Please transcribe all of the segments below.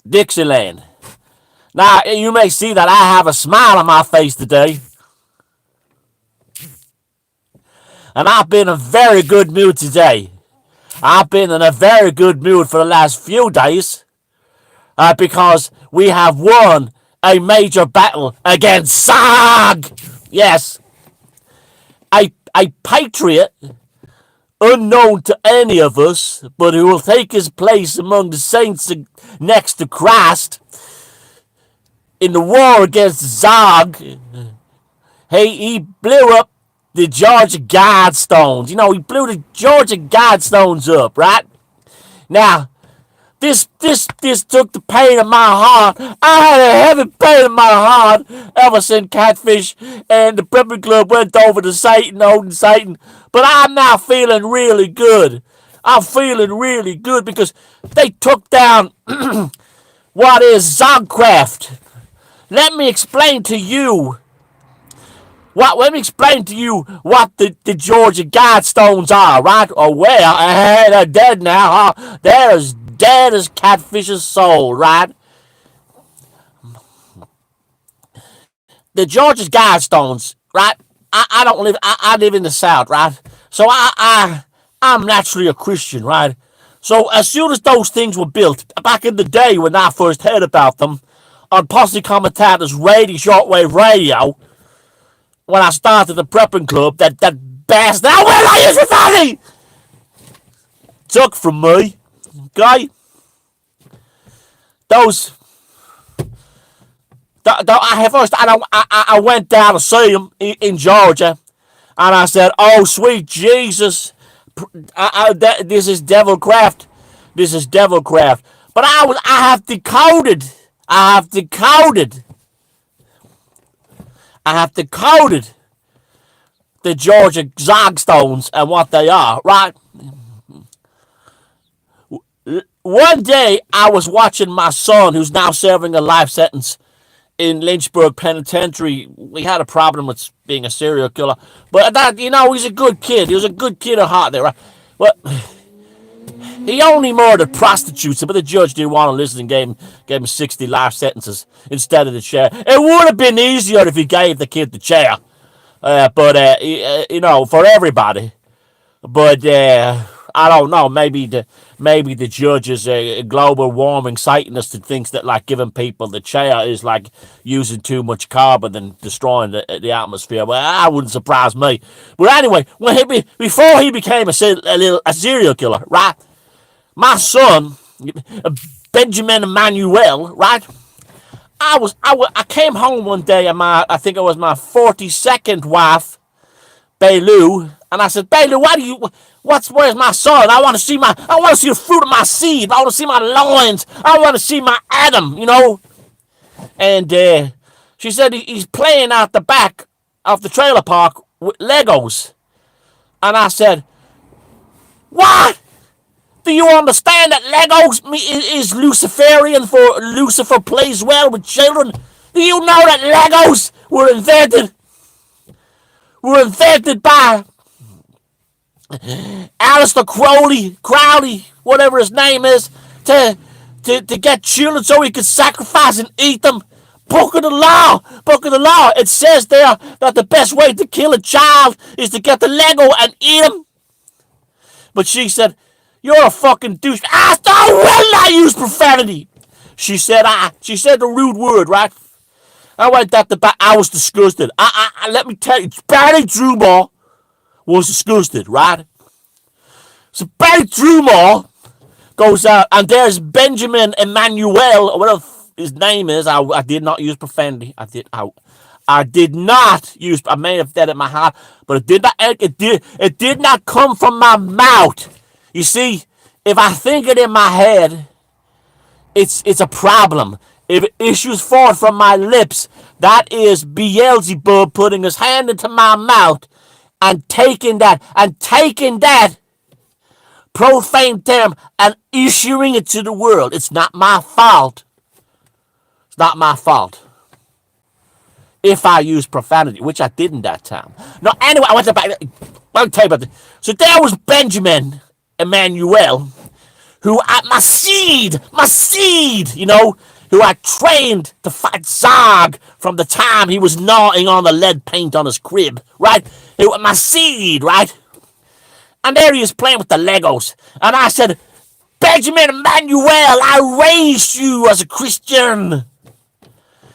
Dixieland. Now, you may see that I have a smile on my face today. And I've been in a very good mood today. I've been in a very good mood for the last few days. Because we have won a major battle against Zog. Yes. A patriot, unknown to any of us, but who will take his place among the saints next to Christ in the war against Zog. Hey, he blew up the Georgia Guidestones. You know, he blew the Georgia Guidestones up, right? Now, this took the pain in my heart. I had a heavy pain in my heart ever since Catfish and the Prepping Club went over to Satan, holding Satan. But I'm now feeling really good. I'm feeling really good because they took down what is Zogcraft. Let me explain to you what the Georgia Guidestones are, right? Oh, well, they're dead now, huh? They're as dead as Catfish's soul, right? The Georgia Guidestones, right? I live in the South, right? So I'm naturally a Christian, right? So as soon as those things were built, back in the day when I first heard about them, on Posse Comitatus shortwave radio, when I started the Prepping Club, that bastard, I will not use profanity, took from me, okay? I went down to see him in Georgia, and I said, "Oh, sweet Jesus, this is devilcraft. This is devilcraft." But I have decoded the Georgia Zogstones and what they are, right? One day, I was watching my son, who's now serving a life sentence in Lynchburg Penitentiary. We had a problem with being a serial killer, but he's a good kid. He was a good kid at heart there, right? Well, he only murdered prostitutes, but the judge didn't want to listen and gave him 60 life sentences instead of the chair. It would have been easier if he gave the kid the chair, for everybody. But I don't know. Maybe the judge is a global warming Satanist and thinks that like giving people the chair is like using too much carbon and destroying the atmosphere. Well, that wouldn't surprise me. But anyway, before he became a serial killer, right? My son, Benjamin Emmanuel, right? I came home one day and I think it was my 42nd wife, Belu, and I said, Belu, where's my son? I want to see the fruit of my seed. I want to see my loins. I want to see my Adam, And she said he's playing out the back of the trailer park with Legos. And I said, what? Do you understand that Legos is Luciferian for Lucifer plays well with children? Do you know that Legos were invented by Aleister Crowley, whatever his name is, to get children so he could sacrifice and eat them? Book of the law. It says there that the best way to kill a child is to get the Lego and eat him. But she said, you're a fucking douche. I will not use profanity. She said the rude word, right? I went at the back. I was disgusted. Let me tell you, Barry Drewmore was disgusted, right? So Barry Drewmore goes out, and there's Benjamin Emmanuel, or whatever his name is. I did not use profanity. I did not use. I may have said it in my heart, but it did not come from my mouth. You see, if I think it in my head, it's a problem. If it issues forth from my lips, that is Beelzebub putting his hand into my mouth and taking that profane term and issuing it to the world. It's not my fault. It's not my fault. If I use profanity, which I didn't that time. No, anyway, I'll tell you about this. So there was Benjamin Emmanuel, who at my seed, who I trained to fight Zog from the time he was gnawing on the lead paint on his crib, right? Who my seed, right? And there he is playing with the Legos. And I said, Benjamin Emmanuel, I raised you as a Christian.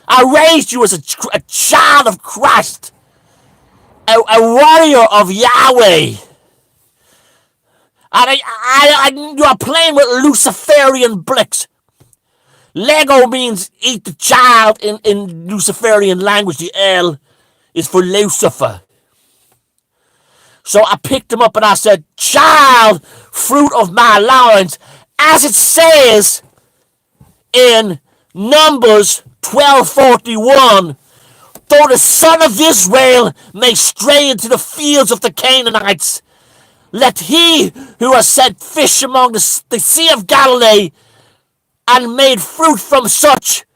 I raised you as a child of Christ. A warrior of Yahweh. And you are playing with Luciferian bricks. Lego means eat the child in Luciferian language. The L is for Lucifer. So I picked him up and I said, child, fruit of my loins, as it says in Numbers 12:41, though the son of Israel may stray into the fields of the Canaanites, let he who has set fish among the sea of Galilee and made fruit from such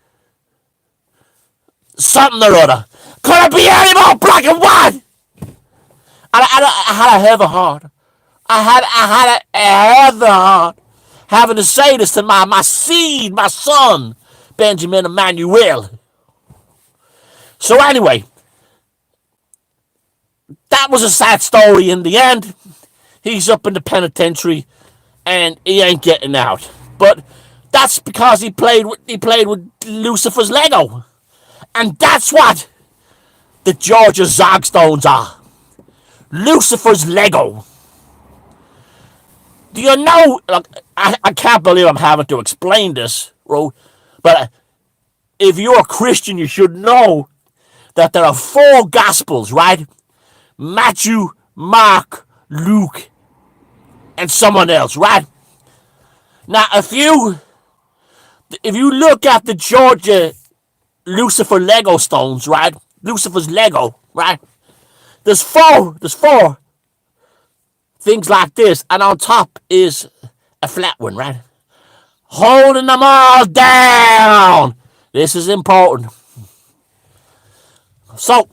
something or other. Could it be any more black and white? I had a heavy heart. I had a heavy heart having to say this to my seed, my son, Benjamin Emmanuel. So anyway, that was a sad story in the end. He's up in the penitentiary and he ain't getting out. But that's because he played with Lucifer's Lego. And that's what the Georgia Zogstones are. Lucifer's Lego. Do you know, look, I can't believe I'm having to explain this, but if you're a Christian, you should know that there are 4 Gospels, right? Matthew, Mark, Luke, and someone else, right? Now, if you look at the Georgia Lucifer Lego stones, right? Lucifer's Lego, right? There's four things like this, and on top is a flat one, right? Holding them all down. This is important. So,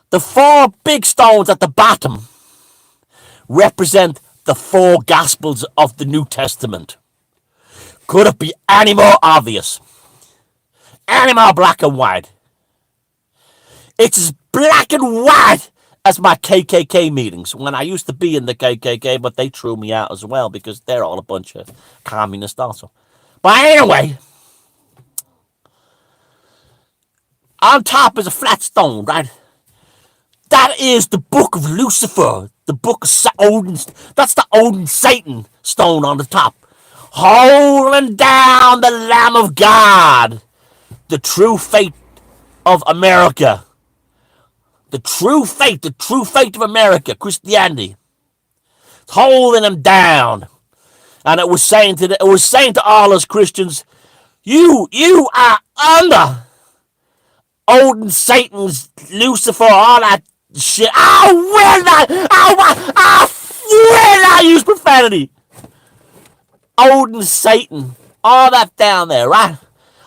the 4 big stones at the bottom represent the 4 Gospels of the New Testament. Could it be any more obvious? Any more black and white? It's as black and white as my KKK meetings when I used to be in the KKK, but they threw me out as well because they're all a bunch of communists also. But anyway, on top is a flat stone, right? That is the book of Lucifer, the book of Odin. That's the Odin Satan stone on the top. Holding down the Lamb of God, the true fate of America. The true fate of America, Christianity. It's holding them down. And it was saying to all us Christians, you are under Odin, Satan's, Lucifer, all that shit. I will not use profanity. Odin, Satan, all that down there, right?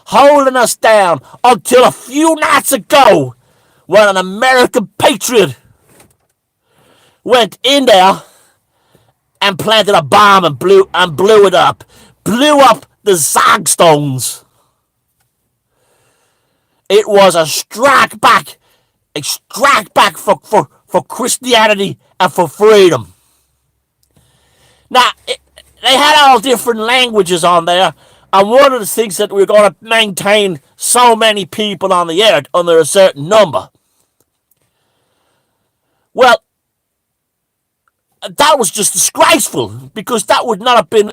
Holding us down until a few nights ago when an American patriot went in there and planted a bomb and blew it up. Blew up the Zogstones. It was a strike back for Christianity and for freedom. Now, they had all different languages on there, and one of the things that we're going to maintain so many people on the earth under a certain number. Well, that was just disgraceful, because that would not have been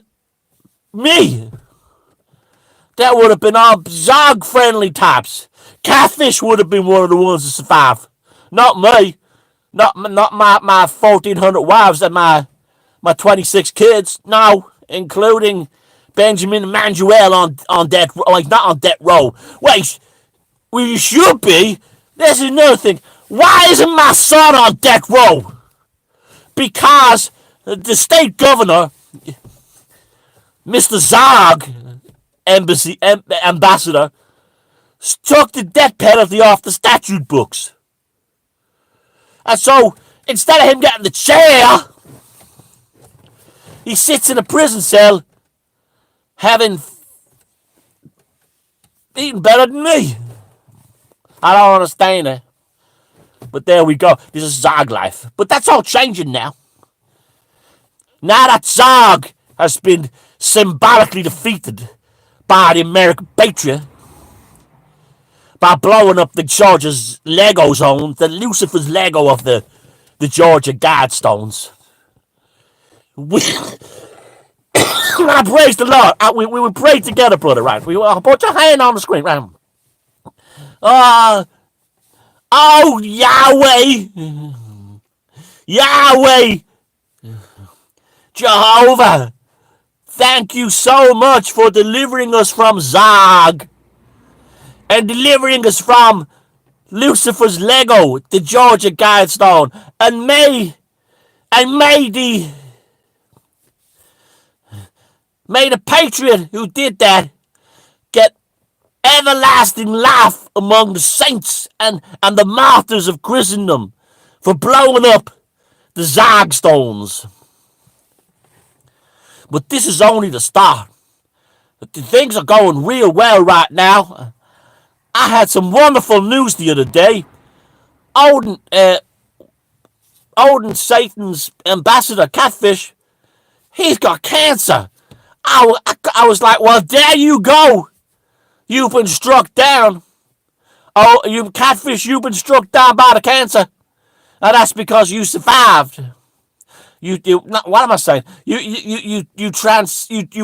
me. That would have been all Zog-friendly types. Catfish would have been one of the ones to survive. Not me. Not my 1,400 wives and my 26 kids. No, including Benjamin Emmanuel on death, like not on death row. Wait, we should be. This is another thing. Why isn't my son on death row? Because the state governor, Mr. Zog, ambassador, took the death penalty off the statute books. And so, instead of him getting the chair, He sits in a prison cell having eaten better than me. I don't understand it. But there we go. This is Zog life. But that's all changing now. Now that Zog has been symbolically defeated by the American patriot, by blowing up the Georgia's Lego zone, the Lucifer's Lego of the Georgia Guidestones. I praise the Lord. We will pray together, brother, right? We will put your hand on the screen, right? Oh, Yahweh! Yahweh! Jehovah! Thank you so much for delivering us from Zog and delivering us from Lucifer's Lego, the Georgia Guidestone, and may the patriot who did that get everlasting life among the saints and the martyrs of Christendom for blowing up the Zog stones. But this is only the start. Things are going real well right now. I had some wonderful news the other day. Odin, Satan's ambassador, Catfish, he's got cancer. I was like, well, there you go. You've been struck down. Oh, you Catfish, you've been struck down by the cancer. And that's because you survived. What am I saying? You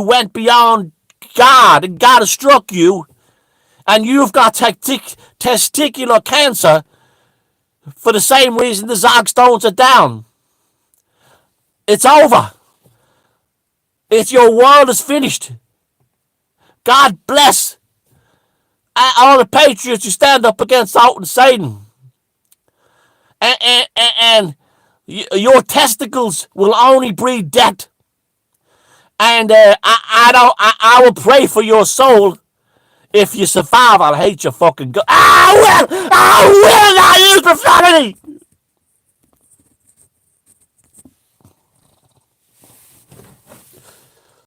went beyond God, and God has struck you, and you've got testicular cancer for the same reason the Zog stones are down. It's over. Your world is finished. God bless all the patriots who stand up against Satan and Satan. And your testicles will only breed death. And I will pray for your soul. If you survive, I'll hate your fucking God. I will not use profanity.